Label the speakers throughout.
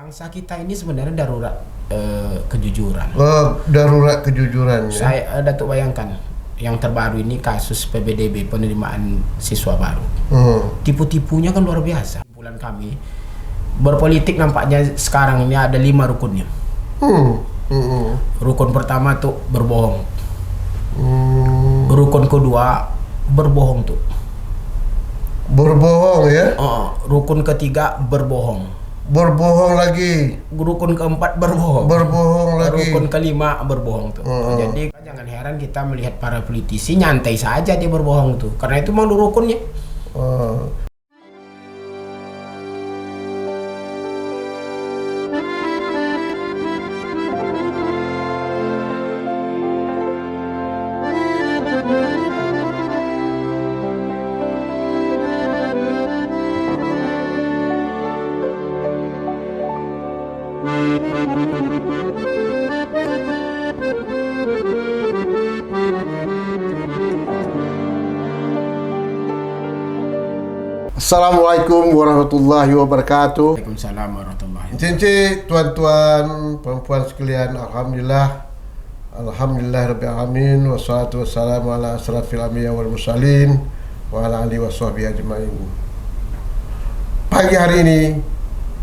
Speaker 1: Bangsa kita ini sebenarnya darurat kejujuran.
Speaker 2: Darurat kejujuran.
Speaker 1: Saya Datuk bayangkan yang terbaru ini kasus PBDB, penerimaan siswa baru. Tipu-tipunya kan luar biasa. Bulan kami berpolitik nampaknya sekarang ini ada 5 rukunnya. Rukun pertama tuh berbohong. Rukun kedua berbohong tuh.
Speaker 2: Berbohong ya?
Speaker 1: Rukun ketiga berbohong.
Speaker 2: Berbohong lagi.
Speaker 1: Rukun keempat berbohong.
Speaker 2: Berbohong lagi.
Speaker 1: Rukun kelima berbohong tuh. Jadi jangan heran kita melihat para politisi nyantai saja dia berbohong tuh. Karena itu mau rukunnya.
Speaker 2: Assalamualaikum warahmatullahi wabarakatuh.
Speaker 1: Waalaikumsalam warahmatullahi wabarakatuh.
Speaker 2: Cincin, tuan-tuan, perempuan sekalian, Alhamdulillah Rabbil Alamin. Wassalatu wassalamu ala asrafil anbiya wal mursalin wa ala alihi washabbihi ajma'in. Pagi hari ini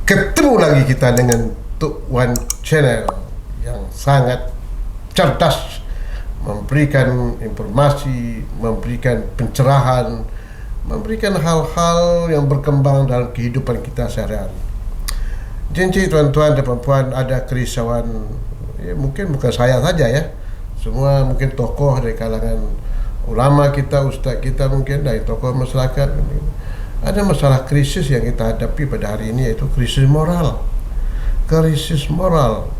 Speaker 2: ketemu lagi kita dengan Tuk Wan Channel yang sangat cerdas, memberikan informasi, memberikan pencerahan, memberikan hal-hal yang berkembang dalam kehidupan kita sehari-hari. Jadi tuan-tuan dan puan-puan, ada kerisauan, ya mungkin bukan saya saja ya, semua mungkin tokoh dari kalangan ulama kita, ustaz kita, mungkin dari tokoh masyarakat. Ada masalah krisis yang kita hadapi pada hari ini, yaitu krisis moral. Krisis moral,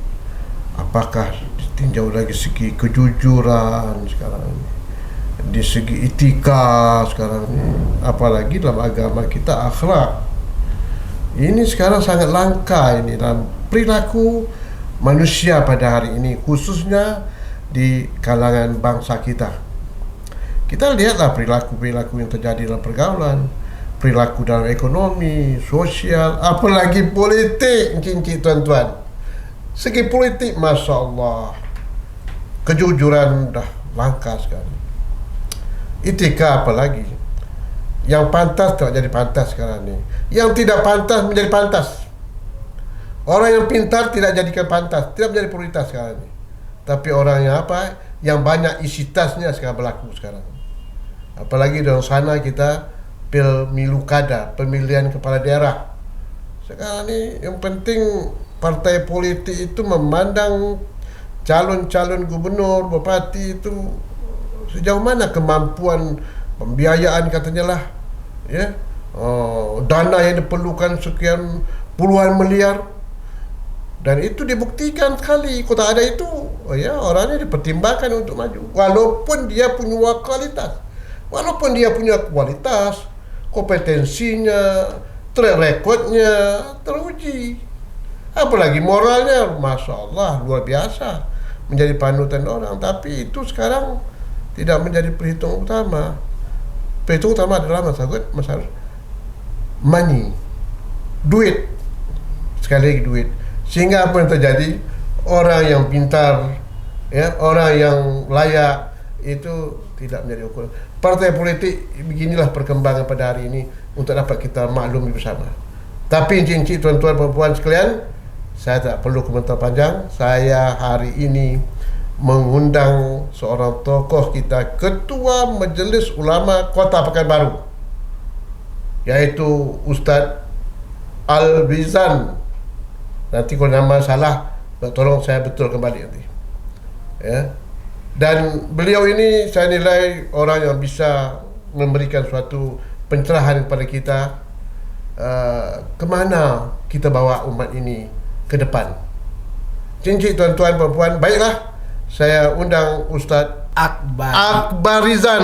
Speaker 2: apakah ditinjau dari segi kejujuran sekarang ini, di segi etika sekarang ini, apalagi dalam agama kita akhlak. Ini sekarang sangat langka ini dalam perilaku manusia pada hari ini, khususnya di kalangan bangsa kita. Kita lihatlah perilaku-perilaku yang terjadi dalam pergaulan, perilaku dalam ekonomi, sosial, apalagi politik, cincin tuan-tuan. Segi politik, Masya Allah, kejujuran dah langka sekali. Etika apalagi, yang pantas tak jadi pantas sekarang ni, yang tidak pantas menjadi pantas. Orang yang pintar tidak jadikan pantas, tidak menjadi prioritas sekarang ni. Tapi orang yang apa, yang banyak isi tasnya sekarang berlaku sekarang. Apalagi dalam sana kita pemilu kada, pemilihan kepala daerah. Sekarang ni yang penting partai politik itu memandang calon-calon gubernur, bupati itu sejauh mana kemampuan pembiayaan katanya lah, ya, dana yang diperlukan sekian puluhan miliar, dan itu dibuktikan sekali. Kota ada itu, ya, orangnya dipertimbangkan untuk maju, walaupun dia punya kualitas, kompetensinya, track recordnya teruji, apalagi moralnya, Masya Allah, luar biasa, menjadi panutan orang. Tapi itu sekarang tidak menjadi perhitungan utama. Perhitungan utama adalah masalah money, duit, sekali lagi duit. Sehingga apa yang terjadi, orang yang pintar, ya, orang yang layak itu tidak menjadi ukuran. Partai politik, beginilah perkembangan pada hari ini untuk dapat kita maklumi bersama. Tapi cincin tuan-tuan perempuan sekalian, saya tak perlu komentar panjang. Saya hari ini mengundang seorang tokoh kita, Ketua Majlis Ulama Kota Pekanbaru, yaitu Ustaz Al-Bizan. Nanti kalau nama salah, tolong saya betul kembali nanti, ya. Dan beliau ini saya nilai orang yang bisa memberikan suatu pencerahan kepada kita, kemana kita bawa umat ini ke depan. Cincin tuan-tuan perempuan, baiklah, saya undang Ustaz Akbarizan.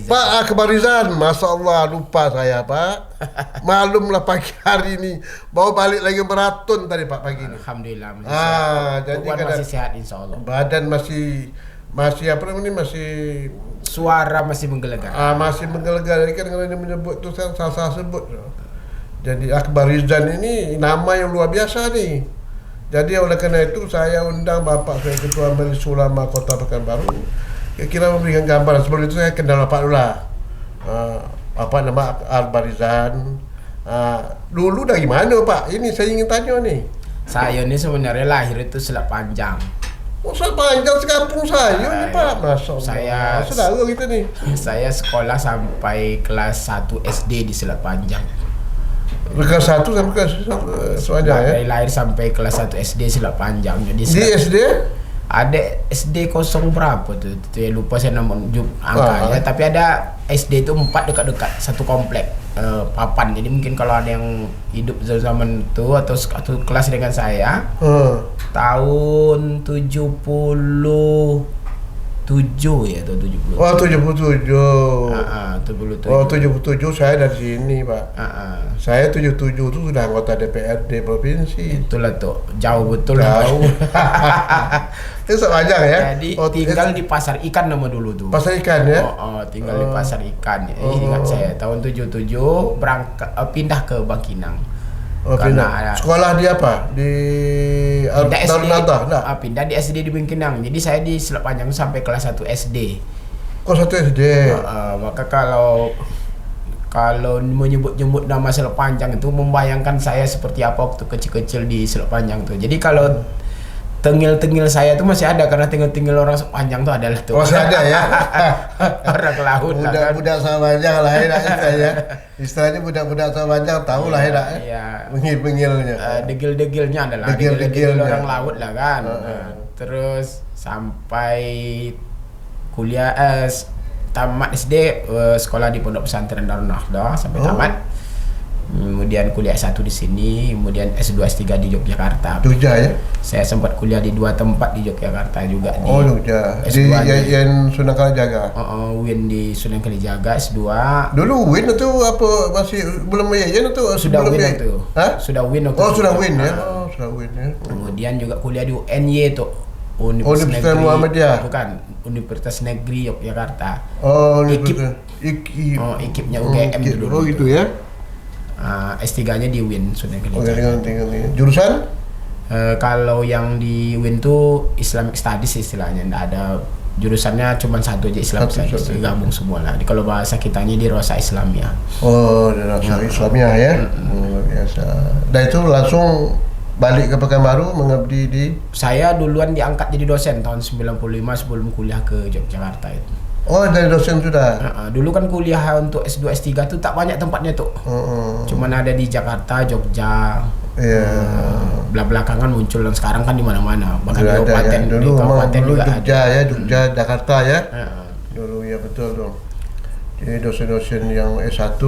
Speaker 2: Pak Akbarizan, Masya Allah, lupa saya Pak. Maklumlah pagi hari ini, bawa balik lagi beratun tadi Pak pagi ini.
Speaker 1: Alhamdulillah masih sehat.
Speaker 2: Jadi
Speaker 1: masih sehat insya Allah.
Speaker 2: Badan masih apa namanya, masih
Speaker 1: suara masih menggelegar.
Speaker 2: Masih menggelegar. Jadi kan kalau dia menyebut tu salah sebut. Jadi Akbar Rizan ini nama yang luar biasa nih. Jadi oleh karena itu saya undang Bapak saya Ketua Majelis Ulama Kota Pekanbaru. Kira-kira memberikan gambaran. Sebelum itu saya kenal Bapak dulu lah. Apa nama Akbar Rizan? Dulu dari mana Pak? Ini saya ingin tanya nih.
Speaker 1: Saya ini sebenarnya lahir itu Selat Panjang.
Speaker 2: Oh, Selat Panjang sekampung saya nih Pak. Masya Allah.
Speaker 1: Saya
Speaker 2: saudara gitu nih.
Speaker 1: Saya sekolah sampai kelas 1 SD di Selat Panjang.
Speaker 2: Kelas 1 sampai kelas Sepanjang ya?
Speaker 1: Dari lahir sampai kelas 1 SD Selat Panjang. Jadi
Speaker 2: Di SD?
Speaker 1: Ada SD kosong berapa tuh? Ya lupa saya nama angkanya. Tapi ada SD itu 4 dekat-dekat satu komplek papan. Jadi mungkin kalau ada yang hidup zaman itu atau satu kelas dengan saya tahun 77 ya atau 70.
Speaker 2: Oh 77.
Speaker 1: 77.
Speaker 2: Oh 77 saya dari sini Pak. Saya 77 itu sudah anggota DPRD provinsi.
Speaker 1: Itulah tuh jauh betul.
Speaker 2: Jauh. Itu sepanjang ya.
Speaker 1: Jadi tinggal di pasar ikan nama dulu tuh.
Speaker 2: Pasar ikan ya.
Speaker 1: Tinggal di pasar ikan. Ingat saya tahun 77 berangkat pindah ke Bangkinang.
Speaker 2: Karena sekolah di apa? Di Darul Nadah?
Speaker 1: Pindah di SD di Bangkinang. Jadi saya di Selat Panjang sampai kelas 1 SD.
Speaker 2: Kok 1 SD?
Speaker 1: Maka kalau menyebut-nyebut nama Selat Panjang itu membayangkan saya seperti apa waktu kecil-kecil di Selat Panjang tuh. Jadi kalau tengil-tengil saya tuh masih ada karena tengil-tengil orang Selat Panjang tuh adalah tuh.
Speaker 2: Masih ada ya.
Speaker 1: Orang laut lah kan.
Speaker 2: Budak Selat Panjang lah ya. Istilahnya budak-budak Selat Panjang tahu lah ya.
Speaker 1: Iya.
Speaker 2: Bengil-bengilnya.
Speaker 1: Degil-degilnya adalah degil-degil orang laut lah kan. Terus sampai kuliah tamat SD sekolah di Pondok Pesantren Darul Nahdha sampai tamat. Kemudian kuliah S1 di sini, kemudian S2 S3 di Yogyakarta.
Speaker 2: Jogja ya?
Speaker 1: Saya sempat kuliah di 2 tempat di Yogyakarta juga.
Speaker 2: Jogja. Di Yayan Sunan Kalijaga.
Speaker 1: UIN di Sunan Kalijaga S2.
Speaker 2: Dulu UIN itu apa masih belum Yayan atau
Speaker 1: sudah UIN itu?
Speaker 2: Hah?
Speaker 1: Sudah UIN waktu.
Speaker 2: Sudah UIN ya. Sudah UIN ya.
Speaker 1: Kemudian juga kuliah di UNY itu.
Speaker 2: Universitas Muhammadiyah.
Speaker 1: Bukan, Universitas Negeri Yogyakarta. IKIP-nya UGM dulu.
Speaker 2: Oh gitu ya.
Speaker 1: S3-nya di UIN Sunan Kalijaga.
Speaker 2: Jurusan?
Speaker 1: Kalau yang di UIN tuh Islamic Studies istilahnya, enggak ada jurusannya, cuma satu aja Islamic Studies, gabung semua lah. Kalau bahasa kitanya di Rosa Islamiyah. Oh,
Speaker 2: di Rosa Islamiyah ya. Luar biasa. Dan itu langsung balik ke Pekanbaru mengabdi di.
Speaker 1: Saya duluan diangkat jadi dosen tahun 95 sebelum kuliah ke Yogyakarta itu.
Speaker 2: Oh, dari dosen sudah.
Speaker 1: Dulu kan kuliah untuk S2 S3 tuh tak banyak tempatnya tuh. Cuman ada di Jakarta, Jogja. Belakangan muncul dan sekarang kan di mana-mana. Bahkan di kabupaten,
Speaker 2: ya. Dulu juga Jogja ada. Jogja, Jakarta ya. Dulu ya betul dong. Jadi dosen-dosen yang S1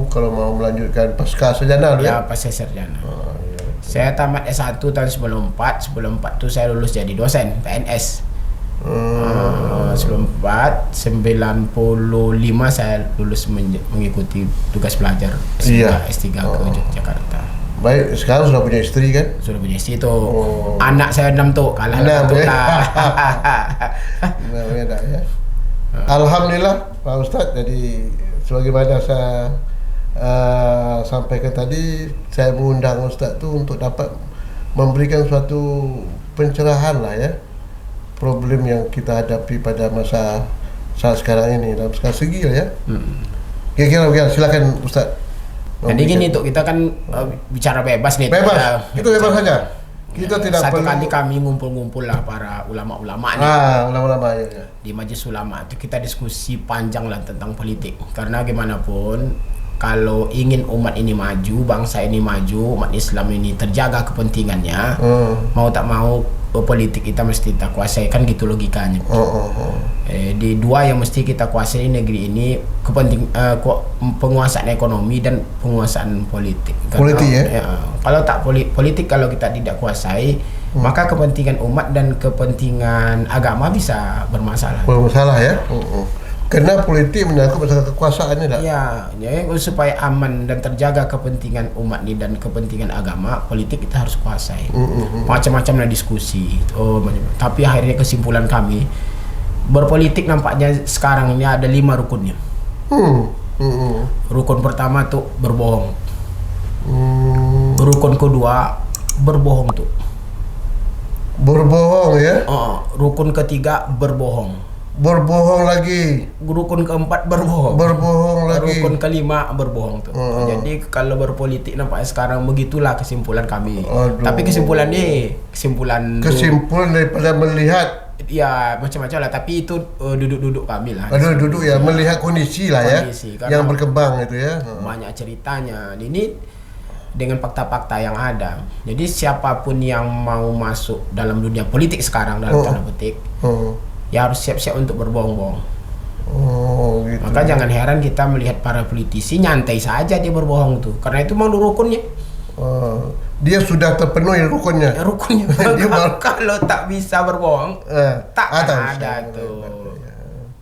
Speaker 2: kalau mau melanjutkan pasca sarjana
Speaker 1: ya. Pasca sarjana. Saya tamat S1 tahun 94. Sebelum 4 tuh saya lulus jadi dosen PNS. 94, 95 saya lulus mengikuti tugas pelajar S3 ke Yogyakarta.
Speaker 2: Baik, sekarang sudah punya istri kan?
Speaker 1: Sudah punya istri tuh. Anak saya 6 tuh, kalah 6 tuh lah.
Speaker 2: Beda ya. Alhamdulillah Pak Ustadz, jadi sebagaimana saya sampaikan tadi, saya mengundang Ustadz tuh untuk dapat memberikan suatu pencerahan lah ya, problem yang kita hadapi pada masa saat sekarang ini dalam segala segi ya. Kira-kira silakan Ustaz.
Speaker 1: Jadi gini tuh, kita kan bicara bebas nih.
Speaker 2: Bebas, itu bebas saja. Kita tidak
Speaker 1: satu kali kami ngumpul-ngumpul lah para ulama-ulama nih.
Speaker 2: Ulama-ulama ya.
Speaker 1: Di Majelis Ulama itu kita diskusi panjang lah tentang politik. Karena gimana pun kalau ingin umat ini maju, bangsa ini maju, umat Islam ini terjaga kepentingannya, mau tak mau politik kita mesti kita kuasai, kan gitu logikanya. Di dua yang mesti kita kuasai negeri ini, penguasaan ekonomi dan penguasaan politik.
Speaker 2: Politik ya?
Speaker 1: Kalau tak politik kalau kita tidak kuasai, maka kepentingan umat dan kepentingan agama bisa bermasalah.
Speaker 2: Bermasalah ya. Karena politik menyangkut masalah kekuasaan ini,
Speaker 1: ya, supaya aman dan terjaga kepentingan umat ini dan kepentingan agama, politik kita harus kuasai. Macam-macam lah diskusi. Tapi akhirnya kesimpulan kami, berpolitik nampaknya sekarang ini ada 5 rukunnya. Rukun pertama tuh berbohong. Rukun kedua berbohong tuh.
Speaker 2: Berbohong ya?
Speaker 1: Rukun ketiga berbohong.
Speaker 2: Berbohong lagi.
Speaker 1: Rukun keempat berbohong.
Speaker 2: Berbohong lagi.
Speaker 1: Rukun kelima berbohong tuh. Jadi kalau berpolitik nampaknya sekarang begitulah kesimpulan kami.
Speaker 2: Aduh.
Speaker 1: Tapi kesimpulan
Speaker 2: daripada melihat.
Speaker 1: Ya macam-macam lah. Tapi itu duduk-duduk kami lah.
Speaker 2: Duduk ya, melihat kondisi lah ya. Yang berkembang itu ya.
Speaker 1: Banyak ceritanya. Ini dengan fakta-fakta yang ada. Jadi siapapun yang mau masuk dalam dunia politik sekarang dalam tanda petik, ya harus siap-siap untuk berbohong-bohong.
Speaker 2: Gitu.
Speaker 1: Maka jangan heran kita melihat para politisi nyantai saja dia berbohong tuh, karena itu mau rukunnya.
Speaker 2: Dia sudah terpenuhi rukunnya.
Speaker 1: Rukunnya. Kalau tak bisa berbohong, tak ada tuh.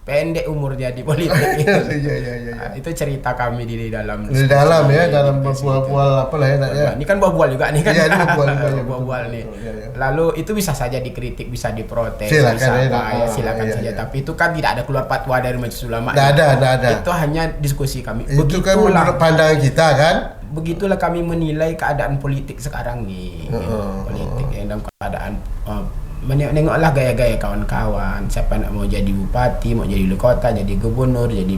Speaker 1: Pendek umurnya di politik.
Speaker 2: Iya.
Speaker 1: Itu cerita kami di dalam.
Speaker 2: Di dalam ya, dalam berbual-bual apa lah ya.
Speaker 1: Ini kan bual juga nih kan.
Speaker 2: Iya, ini
Speaker 1: bual nih.
Speaker 2: Ya.
Speaker 1: Lalu itu bisa saja dikritik, bisa diprotes,
Speaker 2: silakan
Speaker 1: silakan saja. Tapi itu kan tidak ada keluar fatwa dari Majelis Ulama.
Speaker 2: Tidak ada.
Speaker 1: Itu hanya diskusi kami.
Speaker 2: Itu kan menurut pandangan kita kan.
Speaker 1: Begitulah kami menilai keadaan politik sekarang nih. Politik yang dalam keadaan menengoklah gaya-gaya kawan-kawan, siapa nak mau jadi bupati, mau jadi wali kota, jadi gubernur, jadi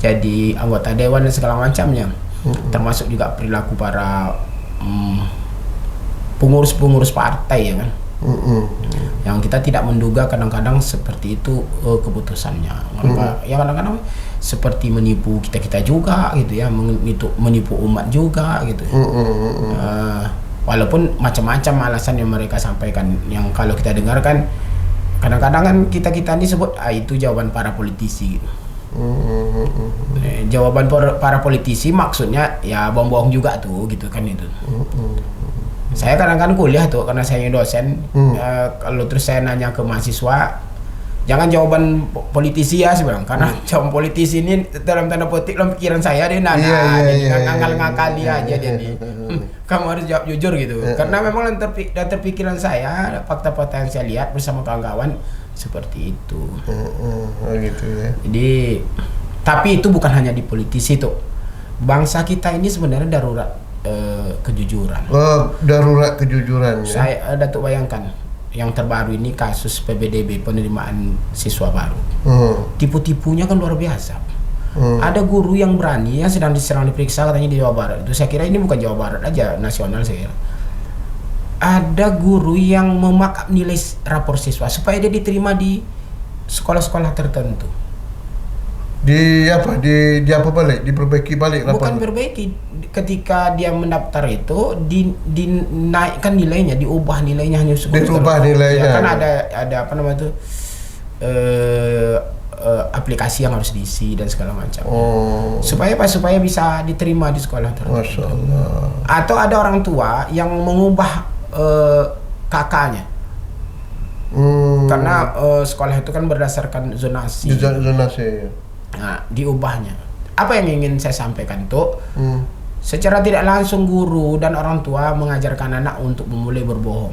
Speaker 1: jadi anggota dewan dan segala macamnya. Termasuk juga perilaku para pengurus-pengurus partai ya kan. Yang kita tidak menduga kadang-kadang seperti itu keputusannya. Ya kadang-kadang seperti menipu kita juga gitu ya, menipu umat juga gitu. Walaupun macam-macam alasan yang mereka sampaikan, yang kalau kita dengarkan kadang-kadang kan kita ini sebut itu jawaban para politisi. Jawaban para politisi maksudnya ya bohong-bohong juga tuh gitu kan itu. Saya kadang-kadang kuliah tuh karena saya dosen. Kalau terus saya nanya ke mahasiswa, jangan jawaban politisi ya sebenarnya, karena jawaban politisi ini dalam tanda petik dalam pikiran saya dia ngakal-ngakali aja jadi. Kamu harus jawab jujur gitu. Karena memang dalam terpikiran saya fakta-fakta yang saya lihat bersama kawan-kawan seperti itu.
Speaker 2: Gitu ya.
Speaker 1: Jadi tapi itu bukan hanya di politisi tuh. Bangsa kita ini sebenarnya darurat kejujuran.
Speaker 2: Darurat kejujuran ya.
Speaker 1: Saya Datuk bayangkan yang terbaru ini kasus PBDB, penerimaan siswa baru. Tipu-tipunya kan luar biasa. Ada guru yang berani yang sedang diperiksa katanya di Jawa Barat. Itu saya kira ini bukan Jawa Barat aja, nasional saya kira. Ada guru yang memakap nilai rapor siswa supaya dia diterima di sekolah-sekolah tertentu.
Speaker 2: Di apa balik? Diperbaiki balik rapornya?
Speaker 1: Bukan perbaiki. Ketika dia mendaftar itu dinaikkan nilainya, diubah nilainya hanya
Speaker 2: dirubah nilainya.
Speaker 1: Ya, kan ada apa namanya itu aplikasi yang harus diisi dan segala macam. Supaya bisa diterima di sekolah tertentu.
Speaker 2: Masya Allah.
Speaker 1: Atau ada orang tua yang mengubah kakaknya. Karena sekolah itu kan berdasarkan zonasi.
Speaker 2: Zonasi ya.
Speaker 1: Nah, diubahnya. Apa yang ingin saya sampaikan tuh? Secara tidak langsung guru dan orang tua mengajarkan anak untuk memulai berbohong.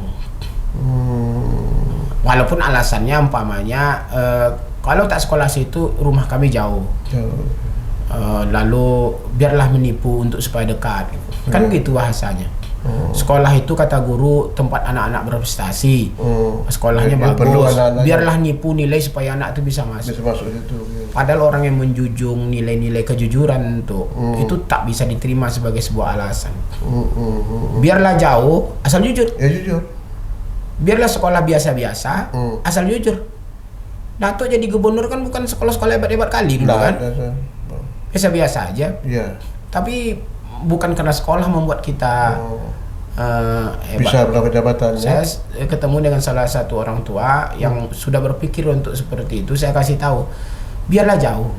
Speaker 1: Walaupun alasannya umpamanya kalau tak sekolah situ rumah kami jauh. Lalu biarlah menipu untuk supaya dekat. Kan gitu bahasanya. Sekolah itu kata guru tempat anak-anak berprestasi. Sekolahnya bagus. Biarlah nipu nilai supaya anak itu bisa masuk.
Speaker 2: Itu.
Speaker 1: Padahal orang yang menjunjung nilai-nilai kejujuran itu tak bisa diterima sebagai sebuah alasan. Biarlah jauh, asal jujur.
Speaker 2: Ya jujur.
Speaker 1: Biarlah sekolah biasa-biasa, asal jujur. Datuk jadi gubernur kan bukan sekolah-sekolah hebat-hebat kali dulu kan? Biasa-biasa aja.
Speaker 2: Iya.
Speaker 1: Tapi bukan karena sekolah membuat kita
Speaker 2: bisa berapa jabatan.
Speaker 1: Saya ketemu dengan salah satu orang tua yang sudah berpikir untuk seperti itu. Saya kasih tahu, biarlah jauh,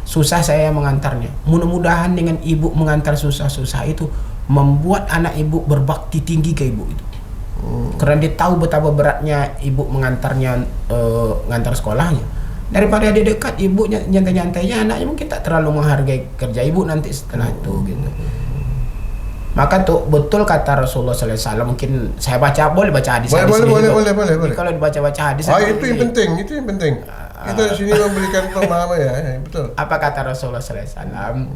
Speaker 1: susah saya mengantarnya. Mudah-mudahan dengan ibu mengantar susah-susah itu membuat anak ibu berbakti tinggi ke ibu itu. Karena dia tahu betapa beratnya ibu mengantarnya, ngantar sekolahnya. Daripada dia dekat, ibu nyantai-nyantainya, anaknya mungkin tak terlalu menghargai kerja ibu nanti setelah itu gitu. Maka tuh betul kata Rasulullah SAW, mungkin saya boleh baca hadis.
Speaker 2: Boleh.
Speaker 1: Kalau dibaca hadis.
Speaker 2: Itu yang penting. Kita di sini memberikan pemahaman ya, betul.
Speaker 1: Apa kata Rasulullah SAW?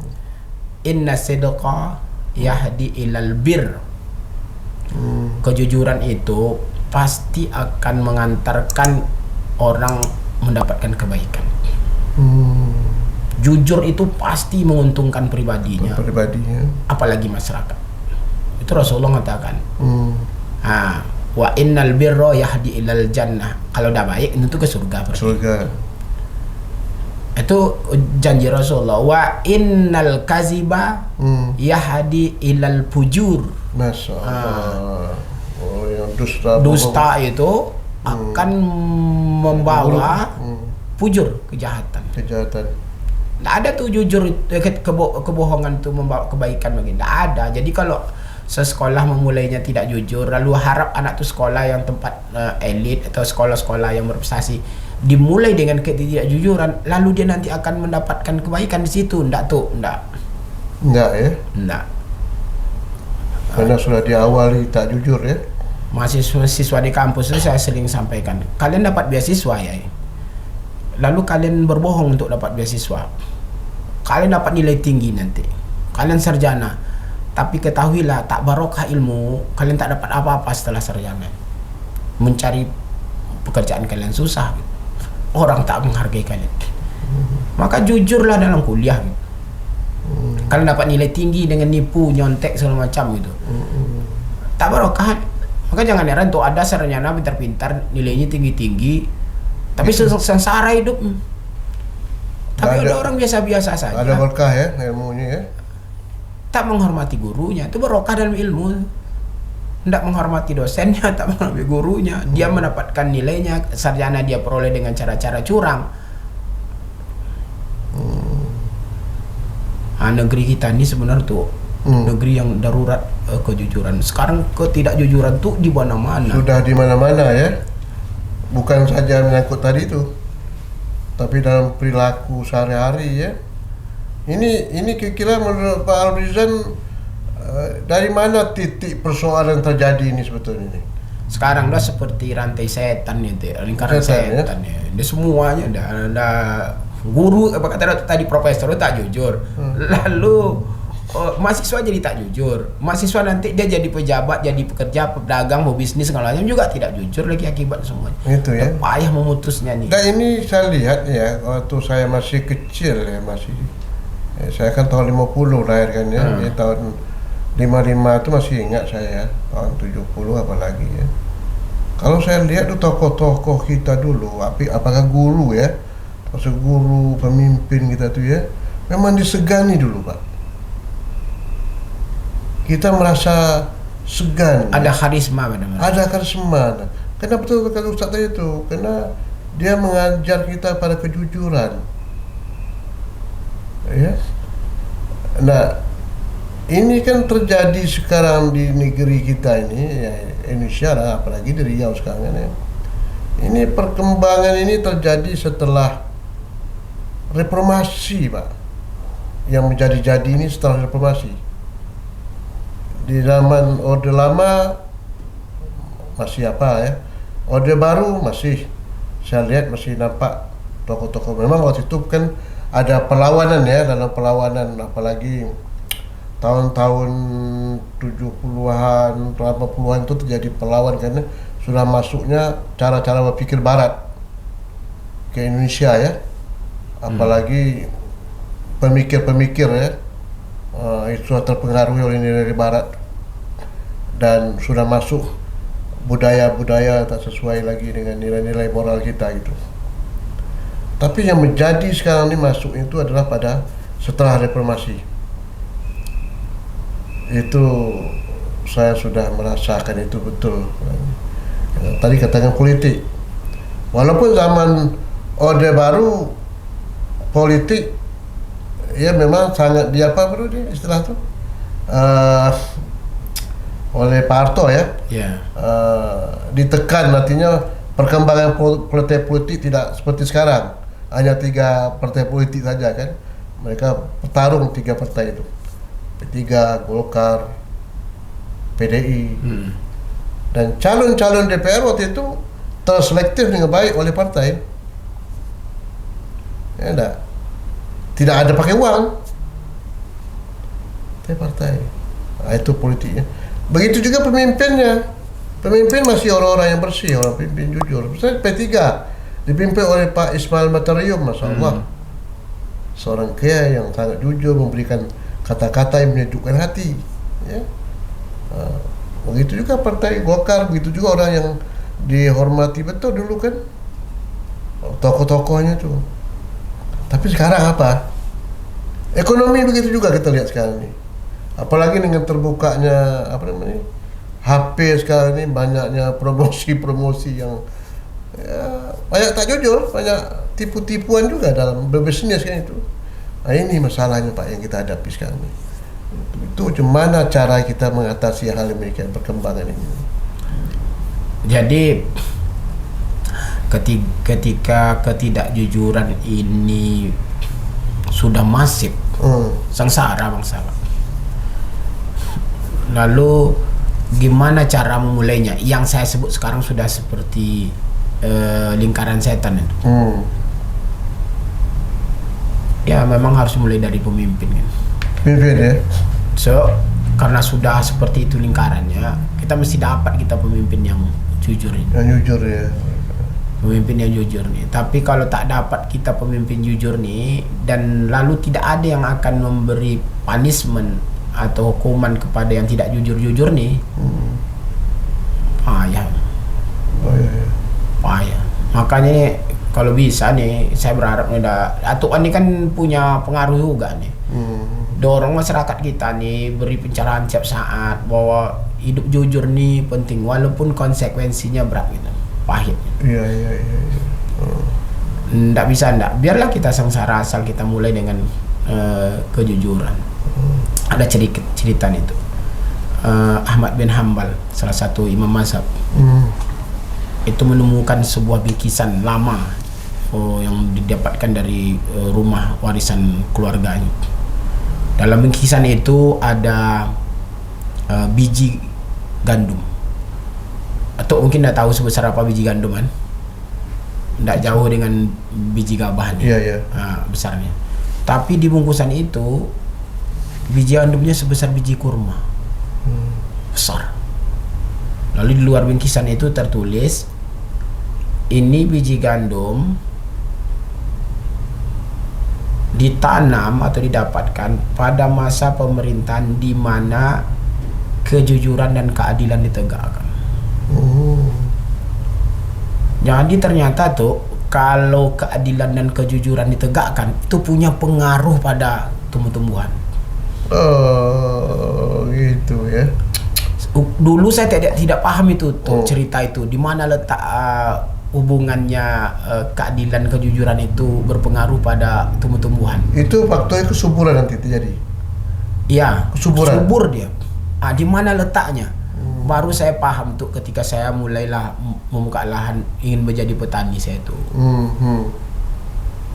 Speaker 1: Inna sidqa yahdi ilal bir. Kejujuran itu pasti akan mengantarkan orang mendapatkan kebaikan. Jujur itu pasti menguntungkan pribadinya, apalagi masyarakat. Itu Rasulullah mengatakan. Wa innal birra yahdi ilal jannah. Kalau udah baik itu ke surga.
Speaker 2: Surga.
Speaker 1: Itu janji Rasulullah. Wa innal kaziba yahdi ilal fujur.
Speaker 2: Masya Allah. Yang
Speaker 1: dusta itu akan membawa fujur, kejahatan. Nggak ada tuh jujur, kebohongan itu membawa kebaikan bagi. Nggak ada. Jadi kalau sekolah memulainya tidak jujur, lalu harap anak tuh sekolah yang tempat elit atau sekolah-sekolah yang berprestasi dimulai dengan ketidakjujuran, lalu dia nanti akan mendapatkan kebaikan di situ. Nggak ya? Nggak.
Speaker 2: Karena sudah diawali tak jujur ya.
Speaker 1: Mahasiswa di kampus itu saya sering sampaikan, kalian dapat beasiswa ya, lalu kalian berbohong untuk dapat beasiswa, kalian dapat nilai tinggi nanti, kalian sarjana, tapi ketahuilah tak barokah ilmu, kalian tak dapat apa-apa setelah sarjana. Mencari pekerjaan kalian susah, orang tak menghargai kalian. Maka jujurlah dalam kuliah. Kalian dapat nilai tinggi dengan nipu, nyontek segala macam gitu, tak barokah. Maka jangan heran tuh ada sarjana pintar-pintar, nilainya tinggi-tinggi, tapi sengsara hidup. Tapi ada orang biasa-biasa saja.
Speaker 2: Ada berkah ya ilmunya ya.
Speaker 1: Tak menghormati gurunya, itu barokah dalam ilmu. Tidak menghormati dosennya, tak menghormati gurunya. Dia mendapatkan nilainya, sarjana dia peroleh dengan cara-cara curang. Negeri kita ini sebenarnya tuh negeri yang darurat kejujuran. Sekarang ketidakjujuran tuh di mana-mana.
Speaker 2: Sudah di mana-mana ya. Bukan saja menyangkut tadi itu, tapi dalam perilaku sehari-hari ya. Ini kira-kira menurut Pak Albrizan dari mana titik persoalan terjadi ini sebetulnya ini?
Speaker 1: Sekarang udah seperti rantai setan itu, lingkaran setan ya. Dia semuanya ada guru, apa kata tadi profesor tak jujur. Lalu mahasiswa jadi tak jujur. Mahasiswa nanti dia jadi pejabat, jadi pekerja, pedagang, mau bisnis segala macam juga tidak jujur lagi akibat semuanya.
Speaker 2: Itu ya.
Speaker 1: Payah memutusnya nih.
Speaker 2: Dan ini saya lihat ya, waktu saya masih kecil ya, saya kan tahun 50 lahir kan ya. Jadi tahun 55 itu masih ingat saya, tahun 70 apalagi ya. Kalau saya lihat tuh tokoh-tokoh kita dulu, apakah guru ya, maksud guru, pemimpin kita tuh ya, memang disegani dulu Pak. Kita merasa segan.
Speaker 1: Ada karisma benar-benar.
Speaker 2: Ada karisma. Karena betul kata Ustaz tadi itu, karena dia mengajar kita pada kejujuran. Ya. Nah, ini kan terjadi sekarang di negeri kita ini, ya, Indonesia lah, apalagi di Riau sekarang ya. Ini perkembangan ini terjadi setelah reformasi, Pak. Yang menjadi-jadi ini setelah reformasi. Di zaman Orde Lama masih apa ya, Orde Baru masih, saya lihat masih nampak tokoh-tokoh. Memang waktu itu kan ada perlawanan ya, dalam perlawanan apalagi tahun-tahun 70-an, 80-an itu terjadi perlawanan karena sudah masuknya cara-cara berpikir Barat ke Indonesia ya, apalagi pemikir-pemikir ya, itu terpengaruhi oleh nilai Barat dan sudah masuk budaya-budaya tak sesuai lagi dengan nilai-nilai moral kita gitu. Tapi yang menjadi sekarang ini masuk itu adalah pada setelah reformasi. Itu saya sudah merasakan itu betul. Tadi katakan politik. Walaupun zaman Orde Baru politik ya memang sangat istilah itu oleh Pak Harto ya. Ditekan, artinya perkembangan politik tidak seperti sekarang. Hanya 3 partai politik saja kan. Mereka bertarung 3 partai itu. P3, Golkar, PDI. Dan calon-calon DPR waktu itu terselektif dengan baik oleh partai. Ya enggak. Tidak ada pakai uang. Partai. Itu politiknya. Begitu juga pemimpinnya. Pemimpin masih orang-orang yang bersih, orang pemimpin jujur. Misalnya P3 dipimpin oleh Pak Ismail Matarium, Masya Allah. Seorang kiai yang sangat jujur, memberikan kata-kata yang menyejukkan hati. Ya. Begitu juga Partai Golkar, begitu juga orang yang dihormati betul dulu kan, tokoh-tokohnya tuh. Tapi sekarang apa? Ekonomi begitu juga kita lihat sekarang ini. Apalagi dengan terbukanya HP sekarang ini, banyaknya promosi-promosi yang banyak tak jujur, banyak tipu-tipuan juga dalam berbisnis kan itu. Nah, ini masalahnya Pak yang kita hadapi sekarang ini. Itu gimana cara kita mengatasi hal demikian perkembangan ini.
Speaker 1: Jadi ketika ketidakjujuran ini sudah masif, sengsara bangsa. Lalu gimana cara memulainya? Yang saya sebut sekarang sudah seperti lingkaran setan itu. Ya memang harus mulai dari pemimpin kan.
Speaker 2: Pemimpin ya.
Speaker 1: So karena sudah seperti itu lingkarannya, kita mesti dapat pemimpin yang jujur ini.
Speaker 2: Yang jujur ya.
Speaker 1: Pemimpin yang jujur nih. Tapi kalau tak dapat kita pemimpin jujur nih, dan lalu tidak ada yang akan memberi punishment atau hukuman kepada yang tidak jujur-jujur nih, payah. Payah. Makanya nih, kalau bisa nih, saya berharap nih Atuan ini kan punya pengaruh juga nih. Dorong masyarakat kita nih, beri pencerahan setiap saat bahwa hidup jujur nih penting, walaupun konsekuensinya berat gitu. Pahit.
Speaker 2: Iya.
Speaker 1: Nggak bisa, biarlah kita sengsara asal kita mulai dengan kejujuran. Ada cerita itu. Ahmad bin Hanbal, salah satu imam mazhab, itu menemukan sebuah bingkisan lama yang didapatkan dari rumah warisan keluarganya. Dalam bingkisan itu ada biji gandum. Atau mungkin dah tahu sebesar apa biji gandum kan? Tidak jauh dengan biji gabah nih.
Speaker 2: Iya.
Speaker 1: Besarnya. Tapi di bungkusan itu biji gandumnya sebesar biji kurma. Besar. Lalu di luar bingkisan itu tertulis, ini biji gandum ditanam atau didapatkan pada masa pemerintahan di mana kejujuran dan keadilan ditegakkan. Jadi ternyata tuh kalau keadilan dan kejujuran ditegakkan itu punya pengaruh pada tumbuh-tumbuhan.
Speaker 2: Oh, gitu ya.
Speaker 1: Dulu saya tidak paham itu tuh cerita itu, di mana letak hubungannya keadilan kejujuran itu berpengaruh pada tumbuh-tumbuhan.
Speaker 2: Itu faktornya kesuburan nanti terjadi.
Speaker 1: Iya,
Speaker 2: kesuburan.
Speaker 1: Subur dia. Di mana letaknya? Baru saya paham tuh ketika saya mulailah membuka lahan ingin menjadi petani saya tuh.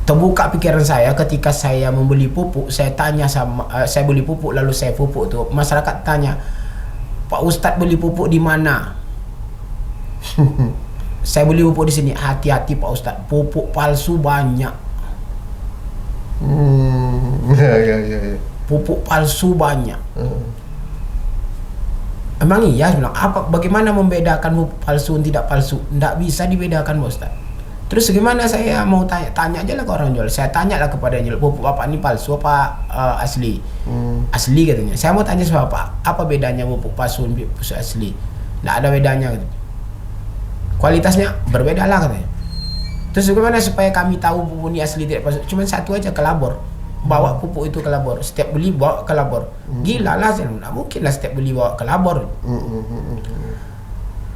Speaker 1: Terbuka pikiran saya ketika saya membeli pupuk. Saya tanya saya beli pupuk lalu saya pupuk tuh. Masyarakat tanya, Pak Ustadz beli pupuk di mana? Saya beli pupuk di sini. Hati-hati Pak Ustadz, pupuk palsu banyak.
Speaker 2: Ya.
Speaker 1: Pupuk palsu banyak. Emang iya, bilang bagaimana membedakan pupuk palsu dan tidak palsu? Tidak bisa dibedakan Pak Ustadz. Terus gimana saya mau tanya aja lah ke orang jual. Saya tanya lah kepada yang jual, pupuk bapak ini palsu apa asli? Asli katanya. Saya mau tanya sama Bapak, apa bedanya pupuk palsu dan pupuk asli? Tidak ada bedanya gitu. Kualitasnya berbeda lah katanya. Terus bagaimana supaya kami tahu pupuk ini asli tidak palsu? Cuma satu aja, ke labor. Bawa pupuk itu ke labor. Setiap beli bawa ke labor. Gila lah, tidak mungkin lah setiap beli bawa ke labor.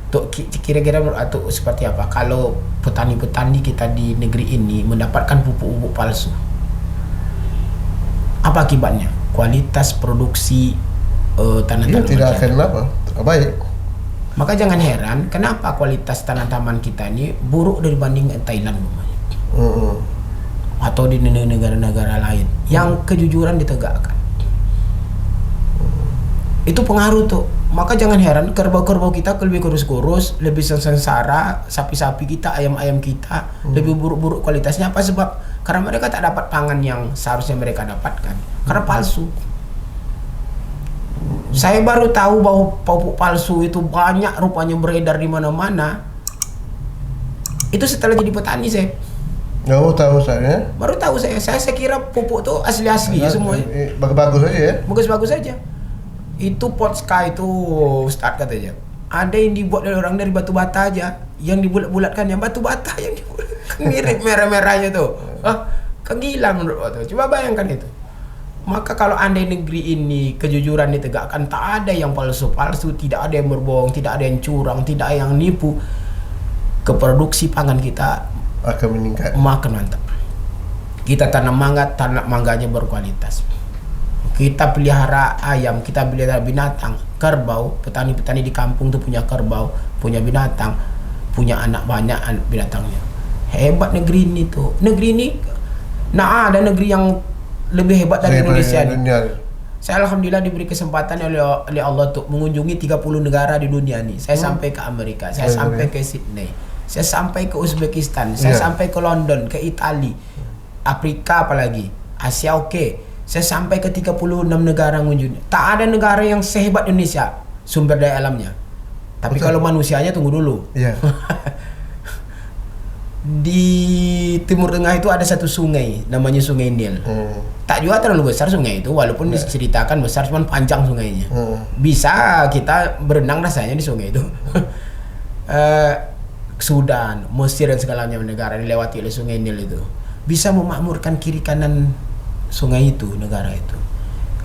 Speaker 1: Tuh kira-kira atau seperti apa kalau petani-petani kita di negeri ini mendapatkan pupuk-pupuk palsu? Apa akibatnya? Kualitas produksi tanaman
Speaker 2: tidak akan baik.
Speaker 1: Maka jangan heran kenapa kualitas tanaman kita ini buruk dibanding Thailand atau di negara-negara lain yang kejujuran ditegakkan. Itu pengaruh tuh. Maka jangan heran kerbau-kerbau kita lebih kurus-kurus, lebih sengsara, sapi-sapi kita, ayam-ayam kita lebih buruk-buruk kualitasnya. Apa sebab? Karena mereka tak dapat pangan yang seharusnya mereka dapatkan. Karena palsu. Saya baru tahu bahwa pupuk palsu itu banyak rupanya beredar di mana-mana. Itu setelah jadi petani saya.
Speaker 2: Oh, tahu saya.
Speaker 1: Baru tahu saya. Saya kira pupuk tuh asli-asli semuanya.
Speaker 2: Bagus-bagus aja ya.
Speaker 1: Bagus-bagus saja. Itu Potska itu Ustaz katanya. Ada yang dibuat oleh orang dari batu bata aja. Yang dibulat-bulatkan yang batu bata yang dibulat. Mirip merah-merahnya tuh. Kan gila menurut waktu. Coba bayangkan itu. Maka kalau andai negeri ini kejujuran ditegakkan, tak ada yang palsu-palsu, tidak ada yang berbohong, tidak ada yang curang, tidak ada yang nipu, keproduksi pangan kita
Speaker 2: akan meningkat.
Speaker 1: Makin mantap. Kita tanam mangganya berkualitas. Kita pelihara ayam, kita pelihara binatang, kerbau. Petani-petani di kampung tuh punya kerbau, punya binatang, punya anak banyak binatangnya. Hebat negeri ini tuh. Negeri ini, nah ada negeri yang lebih hebat dari Indonesia nih. Saya alhamdulillah diberi kesempatan oleh Allah untuk mengunjungi 30 negara di dunia nih. Saya sampai ke Amerika, saya sampai ke Sydney, saya sampai ke Uzbekistan, saya sampai ke London, ke Italia, Afrika apalagi, Asia oke. Saya sampai ke 36 negara mengunjungi. Tak ada negara yang sehebat Indonesia sumber daya alamnya. Tapi kalau manusianya tunggu dulu. Di Timur Tengah itu ada satu sungai, namanya Sungai Nil. Tak juga terlalu besar sungai itu, walaupun diceritakan besar, cuman panjang sungainya. Bisa kita berenang rasanya di sungai itu. Sudan, Mesir dan segala macam negara dilewati oleh Sungai Nil itu. Bisa memakmurkan kiri kanan sungai itu, negara itu.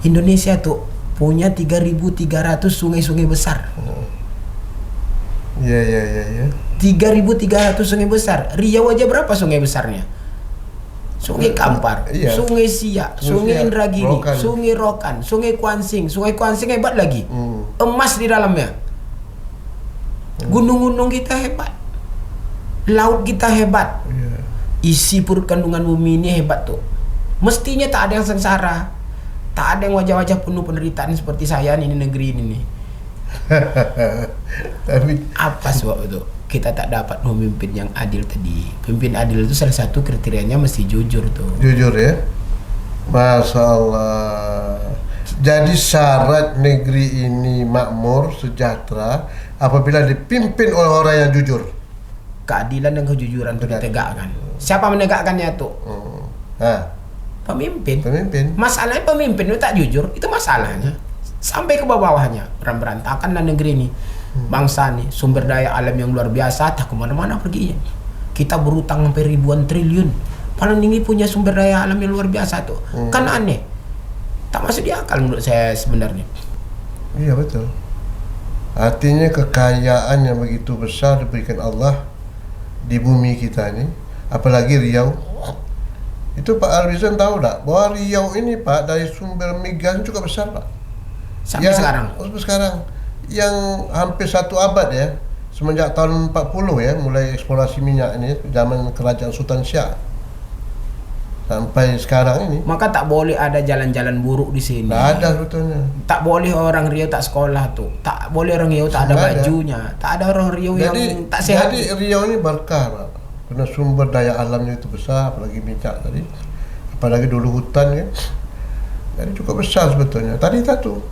Speaker 1: Indonesia tuh punya 3.300 sungai-sungai besar. 3.300 sungai besar. Riau aja berapa sungai besarnya? Sungai Kampar, Sungai Siak, Sungai Indragiri, Sungai Rokan, Sungai Kuansing. Sungai Kuansing hebat lagi. Emas di dalamnya. Gunung-gunung kita hebat. Laut kita hebat. Isi perut kandungan bumi ini hebat tuh. Mestinya tak ada yang sengsara. Tak ada yang wajah-wajah penuh penderitaan seperti saya nih di negeri ini nih. Tapi apa sebab itu? Kita tak dapat memimpin yang adil tadi. Pemimpin adil itu salah satu kriterianya mesti jujur tuh. Jujur ya.
Speaker 2: Masya Allah. Jadi syarat negeri ini makmur, sejahtera apabila dipimpin oleh orang yang jujur.
Speaker 1: Keadilan dan kejujuran itu ditegakkan. Siapa menegakkannya tuh? Pemimpin. Masalahnya pemimpin itu tak jujur, itu masalahnya. Sampai ke bawah-bawahnya, berantakan dan negeri ini. Bangsa nih, sumber daya alam yang luar biasa, tak kemana-mana perginya. Kita berutang sampai ribuan triliun. Paling tinggi punya sumber daya alam yang luar biasa tuh. Kan aneh. Tak masuk di akal menurut saya sebenarnya.
Speaker 2: Iya betul. Artinya kekayaan yang begitu besar diberikan Allah di bumi kita ini, apalagi Riau. Itu Pak Alwizan tahu tak bahwa Riau ini Pak dari sumber migas cukup besar Pak.
Speaker 1: Sampai
Speaker 2: sekarang yang hampir 1 abad ya, semenjak tahun 40 ya mulai eksplorasi minyak ini zaman kerajaan Sultan Syah sampai sekarang ini.
Speaker 1: Maka tak boleh ada jalan-jalan buruk di sini.
Speaker 2: Tak ada sebetulnya. Tak
Speaker 1: boleh orang Riau tak sekolah tuh. Tak boleh orang Riau tak ada bajunya. Tak ada orang Riau yang tak sehat.
Speaker 2: Jadi Riau ini berkah Pak. Karena sumber daya alamnya itu besar, apalagi minyak tadi. Apalagi dulu hutan ya. Jadi cukup besar sebetulnya. Tadi satu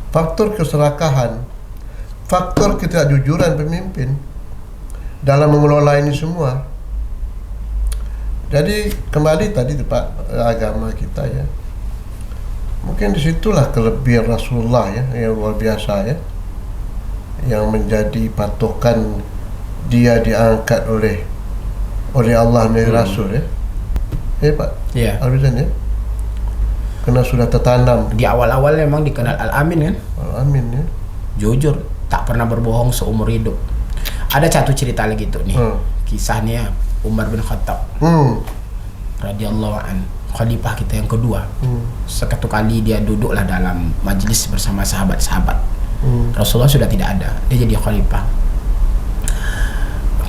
Speaker 2: faktor keserakahan, faktor ketidakjujuran pemimpin dalam mengelola ini semua. Jadi kembali tadi Pak agama kita ya. Mungkin disitulah kelebihan Rasulullah ya yang luar biasa ya, yang menjadi patokan dia diangkat oleh Allah menjadi Rasul ya. Pak.
Speaker 1: Iya.
Speaker 2: Al-Bizan ya. Karena sudah tertanam.
Speaker 1: Di awal-awal memang dikenal Al-Amin kan?
Speaker 2: Al-Amin ya.
Speaker 1: Jujur, tak pernah berbohong seumur hidup. Ada satu cerita lagi tuh nih. Kisahnya Umar bin Khattab. Radhiyallahu an, khalifah kita yang kedua. Satu kali dia duduklah dalam majlis bersama sahabat-sahabat. Rasulullah sudah tidak ada. Dia jadi khalifah.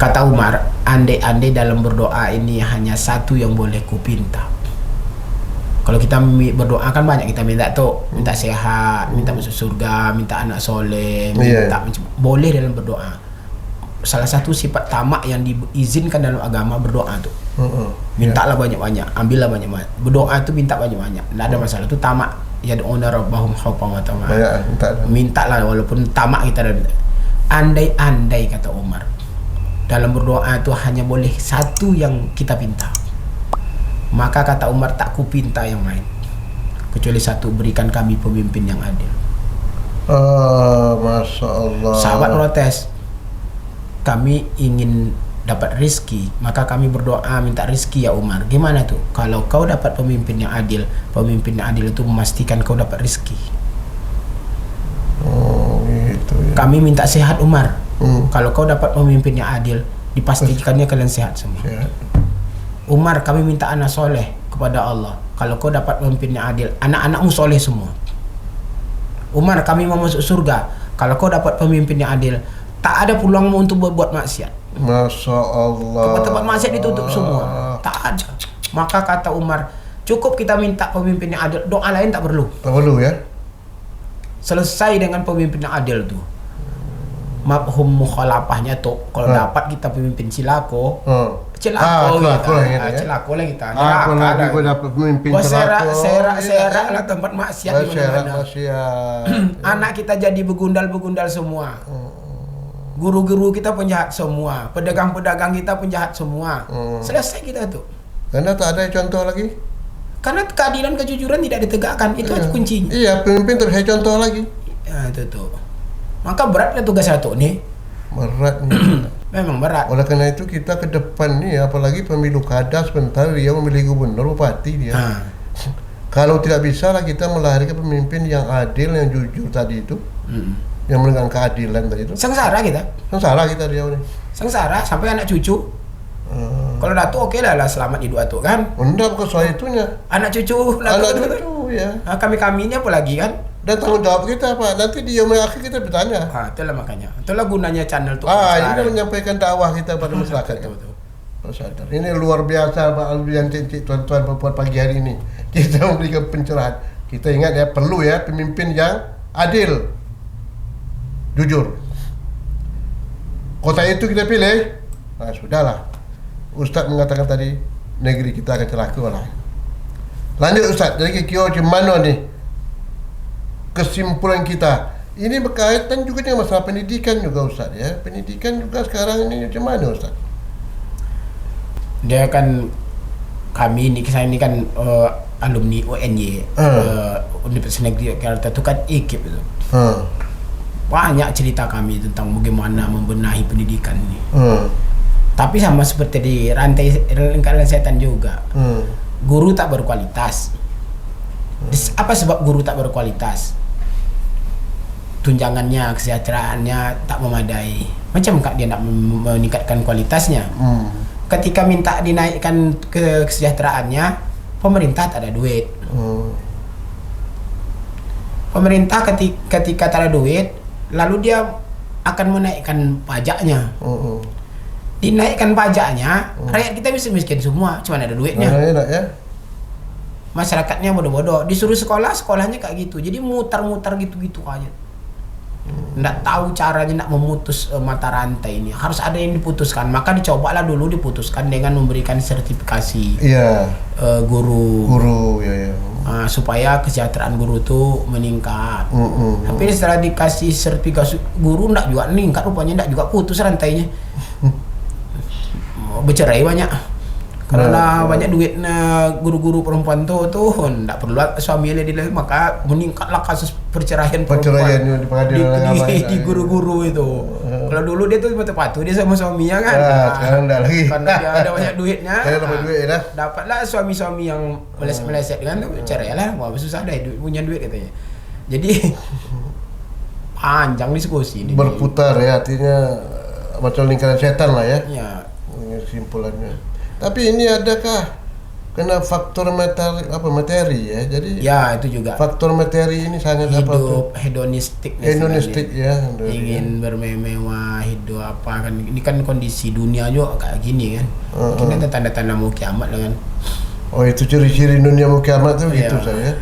Speaker 1: Kata Umar, andai-andai dalam berdoa ini hanya satu yang boleh kupinta. Kalau kita berdoa kan banyak kita minta tuh, minta sehat, minta masuk surga, minta anak soleh, minta boleh dalam berdoa. Salah satu sifat tamak yang diizinkan dalam agama berdoa tuh. Mintalah banyak-banyak, ambillah banyak-banyak. Berdoa itu minta banyak-banyak, tidak ada masalah, itu tamak. yad'una rabbahum khaufan wa tama'an.
Speaker 2: Ya,
Speaker 1: Mintalah walaupun tamak kita dah minta. Andai-andai kata Umar, dalam berdoa itu hanya boleh satu yang kita pinta, maka kata Umar tak ku pinta yang lain kecuali satu, berikan kami pemimpin yang adil.
Speaker 2: Masya Allah.
Speaker 1: Sahabat protes, kami ingin dapat rezeki, maka kami berdoa minta rezeki ya Umar. Gimana tuh? Kalau kau dapat pemimpin yang adil itu memastikan kau dapat rezeki.
Speaker 2: Gitu ya.
Speaker 1: Kami minta sehat Umar. Kalau kau dapat pemimpin yang adil, dipastikannya kalian sehat semua.
Speaker 2: Sehat.
Speaker 1: Umar, kami minta anak soleh kepada Allah. Kalau kau dapat pemimpin yang adil, anak-anakmu soleh semua. Umar, kami mau masuk surga. Kalau kau dapat pemimpin yang adil, tak ada peluangmu untuk berbuat maksiat.
Speaker 2: Masya Allah.
Speaker 1: Tempat-tempat maksiat ditutup semua. Tak ada. Maka kata Umar, cukup kita minta pemimpin yang adil, doa lain tak perlu.
Speaker 2: Tak perlu ya.
Speaker 1: Selesai dengan pemimpin yang adil tuh. Mafhum mukhalafahnya tuh, kalau dapat kita pemimpin cilako, cilako lah kita.
Speaker 2: Aku lagi gue dapat pemimpin celako.
Speaker 1: Serak lah tempat maksiat di mana-mana. Anak kita jadi begundal semua. Guru-guru kita penjahat semua, pedagang-pedagang kita penjahat semua. Selesai kita tuh.
Speaker 2: Karena tak ada contoh lagi.
Speaker 1: Karena keadilan kejujuran tidak ditegakkan, itu aja kuncinya.
Speaker 2: Iya, pemimpin terus saya contoh lagi.
Speaker 1: Ya itu tuh. Maka beratnya tugas satu nih.
Speaker 2: Berat nih.
Speaker 1: Memang berat.
Speaker 2: Oleh karena itu kita ke depan nih, apalagi pemilu kada sebentar dia memilih gubernur, bupati dia. Kalau tidak bisa lah kita melahirkan pemimpin yang adil, yang jujur tadi itu. Yang menegakkan keadilan tadi itu.
Speaker 1: Sengsara kita.
Speaker 2: Sengsara kita dia nih.
Speaker 1: Sengsara sampai anak cucu. Kalau Datuk oke lah selamat hidup Datuk kan.
Speaker 2: Enggak, bukan soal itunya.
Speaker 1: Anak cucu
Speaker 2: Datuk. Anak cucu ya.
Speaker 1: Kami ini apa lagi kan?
Speaker 2: Dan tanggung jawab kita Pak. Nanti di yaumil akhir kita bertanya.
Speaker 1: Itulah makanya. Itulah gunanya channel tuh.
Speaker 2: Ini kan menyampaikan dakwah kita pada masyarakat. Sadar. Ini luar biasa Pak Albian Cincik tuan-tuan buat pagi hari ini. Kita memberikan pencerahan. Kita ingat ya, perlu ya pemimpin yang adil, jujur. Kota itu kita pilih. Nah, sudahlah. Ustaz mengatakan tadi negeri kita akan celaka lah. Lanjut Ustaz, dari kio mana nih kesimpulan kita? Ini berkaitan juga dengan masalah pendidikan juga Ustaz ya. Pendidikan juga sekarang ini macam mana Ustaz?
Speaker 1: Dia kan kami ini kan alumni UNY, Universitas Negeri Jakarta itu kan IKIP itu. Banyak cerita kami tentang bagaimana membenahi pendidikan ini. Tapi sama seperti di rantai lingkaran setan juga. Guru tak berkualitas. Apa sebab guru tak berkualitas? Tunjangannya, kesejahteraannya tak memadai. Macam kak dia nak meningkatkan kualitasnya? Ketika minta dinaikkan kesejahteraannya, pemerintah tak ada duit. Pemerintah ketika tak ada duit, lalu dia akan menaikkan pajaknya. Dinaikkan pajaknya, rakyat kita miskin semua, cuma ada duitnya. Masyarakatnya bodoh-bodoh, disuruh sekolahnya kayak gitu, jadi mutar-mutar gitu-gitu aja. Nggak tahu caranya nak memutus mata rantai ini. Harus ada yang diputuskan, maka dicobalah dulu diputuskan dengan memberikan sertifikasi guru. Supaya kesejahteraan guru itu meningkat. Tapi setelah dikasih sertifikasi guru nggak juga meningkat, rupanya nggak juga putus rantainya. Bercerai banyak karena banyak duitnya guru-guru perempuan tuh nggak perlu suaminya di maka meningkatlah kasus perceraian perempuan di guru-guru itu. Kalau dulu dia tuh patuh dia sama suaminya kan,
Speaker 2: sekarang enggak lagi
Speaker 1: karena dia ada banyak duitnya.
Speaker 2: Dapat duit dah.
Speaker 1: Dapatlah suami-suami yang meleset kan, cerai lah, wah susah deh punya duit katanya. Jadi panjang diskusi ini.
Speaker 2: Berputar ya, artinya macam lingkaran setan lah ya.
Speaker 1: Iya.
Speaker 2: Kesimpulannya. Tapi ini adakah kena faktor materi ya? Jadi
Speaker 1: ya itu juga.
Speaker 2: Faktor materi ini sangat
Speaker 1: hidup hedonistik
Speaker 2: ya.
Speaker 1: Ingin bermewah, hidup apa kan? Ini kan kondisi dunia juga kayak gini kan. Ini ada tanda-tanda mau kiamat lah kan.
Speaker 2: Oh, itu ciri-ciri dunia mau kiamat tuh gitu saya.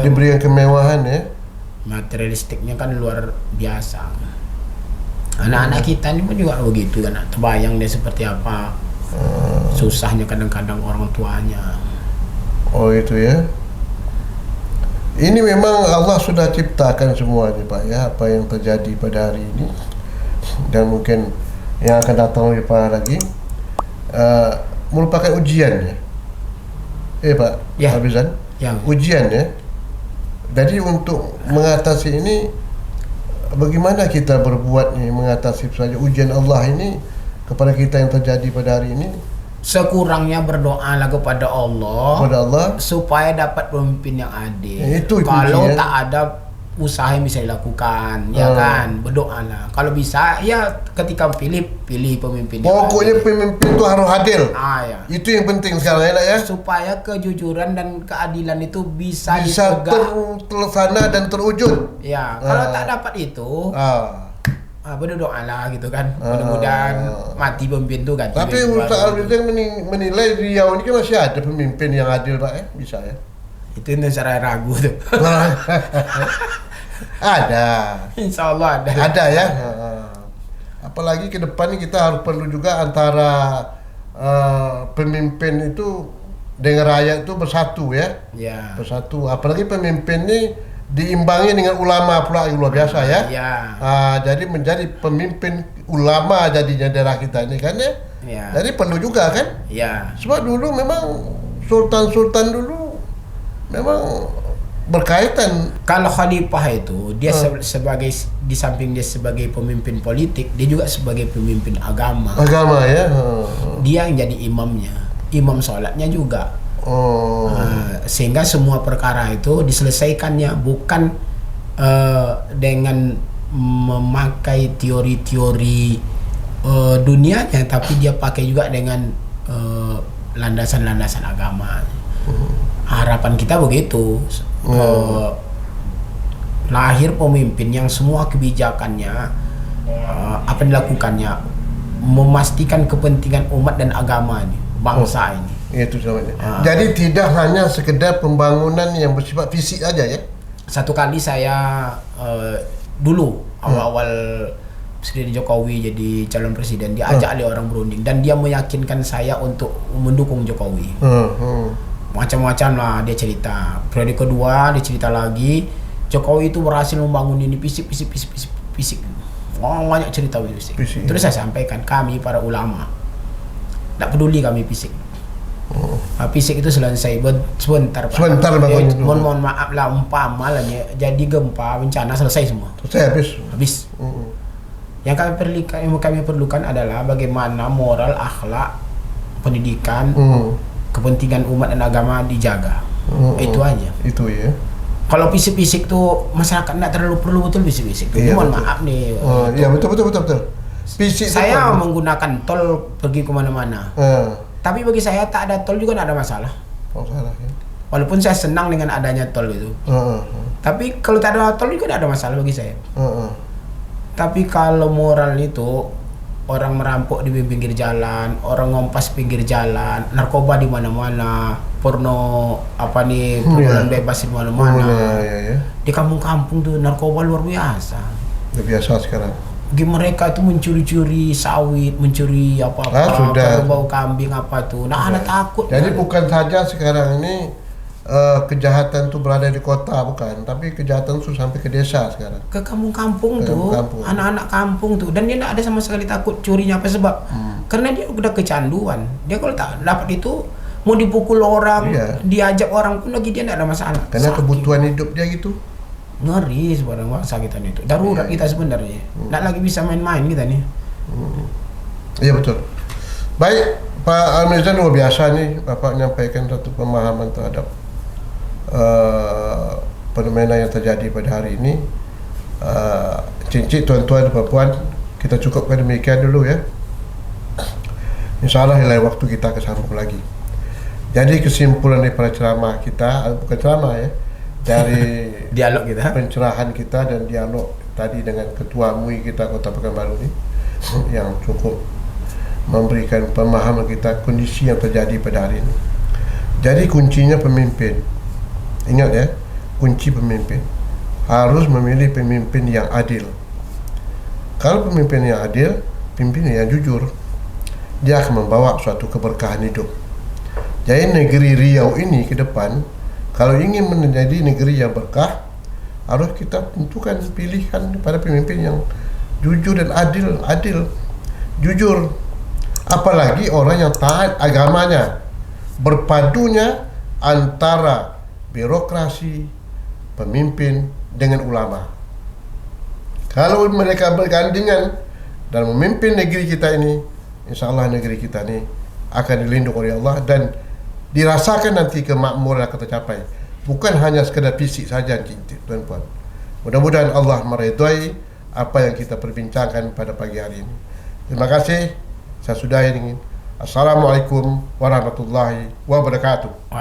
Speaker 2: Diberikan kemewahan ya.
Speaker 1: Materialistiknya kan luar biasa. Anak-anak kita ini pun juga begitu kan, terbayang dia seperti apa susahnya kadang-kadang orang tuanya.
Speaker 2: Oh itu ya. Ini memang Allah sudah ciptakan semuanya Pak ya, apa yang terjadi pada hari ini dan mungkin yang akan datang lebih parah lagi merupakan ujian ya. Pak
Speaker 1: Ya.
Speaker 2: Abizan,
Speaker 1: Ya.
Speaker 2: ujian ya. Jadi untuk mengatasi ini, bagaimana kita berbuat nih mengatasi saja ujian Allah ini kepada kita yang terjadi pada hari ini?
Speaker 1: Sekurangnya berdoalah kepada Allah, supaya dapat pemimpin yang adil.
Speaker 2: Itu
Speaker 1: kalau
Speaker 2: kuncinya.
Speaker 1: tak ada usaha yang bisa dilakukan, ya kan, berdoalah. Kalau bisa, ya ketika pilih pemimpin yang
Speaker 2: Pokoknya
Speaker 1: adil.
Speaker 2: pemimpin itu harus adil.
Speaker 1: Ya.
Speaker 2: Itu yang penting sekarang ya.
Speaker 1: Supaya kejujuran dan keadilan itu bisa
Speaker 2: Bisa
Speaker 1: ditegak.
Speaker 2: terlaksana dan terwujud.
Speaker 1: Ya, kalau tak dapat itu, berdoalah gitu kan. Mudah-mudahan mati pemimpin itu ganti.
Speaker 2: Tapi
Speaker 1: pemimpin
Speaker 2: Ustaz
Speaker 1: baru.
Speaker 2: Al-Bizan menilai Riau ini kan masih ada pemimpin yang adil Pak ya, bisa ya.
Speaker 1: Itu saya ragu tuh.
Speaker 2: Ada.
Speaker 1: Insya Allah ada.
Speaker 2: Ada ya. Apalagi ke depan ini kita harus perlu juga antara pemimpin itu dengan rakyat itu bersatu ya.
Speaker 1: Ya.
Speaker 2: Bersatu. Apalagi pemimpin ini diimbangi dengan ulama pula yang luar biasa ya.
Speaker 1: Ya.
Speaker 2: Jadi menjadi pemimpin ulama jadinya daerah kita ini kan ya.
Speaker 1: Ya.
Speaker 2: Jadi perlu juga kan.
Speaker 1: Ya.
Speaker 2: Sebab dulu memang sultan-sultan dulu memang berkaitan.
Speaker 1: Kalau khalifah itu dia sebagai, di samping dia sebagai pemimpin politik, dia juga sebagai pemimpin agama.
Speaker 2: Agama ya.
Speaker 1: Dia yang jadi imamnya, imam sholatnya juga. Sehingga semua perkara itu diselesaikannya bukan dengan memakai teori-teori dunianya, tapi dia pakai juga dengan landasan-landasan agama. Harapan kita begitu. Lahir pemimpin yang semua kebijakannya apa yang dilakukannya memastikan kepentingan umat dan agama ini, bangsa ini.
Speaker 2: Itu namanya. Jadi tidak hanya sekedar pembangunan yang bersifat fisik aja ya.
Speaker 1: Satu kali saya dulu awal-awal Presiden Jokowi jadi calon presiden, diajak oleh orang berunding dan dia meyakinkan saya untuk mendukung Jokowi. Macam-macam lah dia cerita. Periode kedua dia cerita lagi, Jokowi itu berhasil membangun ini fisik. Banyak cerita fisik. Terus saya sampaikan, kami para ulama tak peduli kami fisik. Fisik itu selesai sebentar Pak.
Speaker 2: Sebentar bangun.
Speaker 1: Mohon maaf lah, umpama lah jadi gempa bencana selesai semua.
Speaker 2: Selesai habis.
Speaker 1: Yang kami perlukan adalah bagaimana moral, akhlak, pendidikan, kepentingan umat dan agama dijaga. Itu aja.
Speaker 2: Itu ya.
Speaker 1: Kalau fisik tuh masyarakat tidak terlalu perlu betul fisik tuh.
Speaker 2: Iya,
Speaker 1: Mohon
Speaker 2: betul.
Speaker 1: maaf nih.
Speaker 2: Iya betul. Fisik
Speaker 1: Saya menggunakan tol pergi kemana-mana. Tapi bagi saya tak ada tol juga tidak ada masalah.
Speaker 2: Salah ya.
Speaker 1: Walaupun saya senang dengan adanya tol itu. Tapi kalau tak ada tol juga tidak ada masalah bagi saya. Tapi kalau moral itu, orang merampok di pinggir jalan, orang ngompas pinggir jalan, narkoba di mana-mana, porno pergaulan bebas di mana-mana.
Speaker 2: Ya.
Speaker 1: Di kampung-kampung tuh narkoba luar biasa.
Speaker 2: Udah biasa sekarang.
Speaker 1: Bagi mereka itu mencuri-curi sawit, mencuri
Speaker 2: sudah.
Speaker 1: bau kambing apa tuh. Anak takut.
Speaker 2: Jadi bukan saja sekarang ini kejahatan itu berada di kota bukan, tapi kejahatan itu sampai ke desa sekarang.
Speaker 1: Ke kampung-kampung tuh, anak-anak kampung tuh, dan dia tidak ada sama sekali takut curinya apa sebab? Karena dia udah kecanduan. Dia kalau tak dapat itu mau dipukul orang, diajak orang pun lagi dia tidak ada masalah.
Speaker 2: Karena kebutuhan hidup dia gitu.
Speaker 1: Ngeri sebenarnya bangsa kita itu. Darurat kita sebenarnya. Tidak lagi bisa main-main kita nih.
Speaker 2: Iya betul. Baik, Pak Al-Mizan luar biasa nih Bapak menyampaikan satu pemahaman terhadap fenomena yang terjadi pada hari ini. Cincin tuan-tuan dan puan, kita cukupkan demikian dulu ya. InsyaAllah lain waktu kita kesambung lagi. Jadi kesimpulan daripada ceramah kita, bukan ceramah ya, dari
Speaker 1: dialog kita,
Speaker 2: pencerahan kita dan dialog tadi dengan Ketua MUI kita Kota Pekanbaru ini yang cukup memberikan pemahaman kita kondisi yang terjadi pada hari ini. Jadi kuncinya pemimpin. Ingat ya, kunci pemimpin. Harus memilih pemimpin yang adil. Kalau pemimpin yang adil, pemimpin yang jujur, dia akan membawa suatu keberkahan hidup. Jadi negeri Riau ini ke depan Kalau ingin menjadi negeri yang berkah, harus kita tentukan pilihan pada pemimpin yang jujur dan adil. Jujur, apalagi orang yang taat agamanya. Berpadunya antara birokrasi, pemimpin dengan ulama. Kalau mereka bergandingan dan memimpin negeri kita ini, insya Allah negeri kita ini akan dilindungi oleh Allah dan dirasakan nanti kemakmuran akan tercapai. Bukan hanya sekedar fisik saja, tuan-puan. Mudah-mudahan Allah meridai apa yang kita perbincangkan pada pagi hari ini. Terima kasih. Saya sudahi dengan Assalamualaikum warahmatullahi wabarakatuh.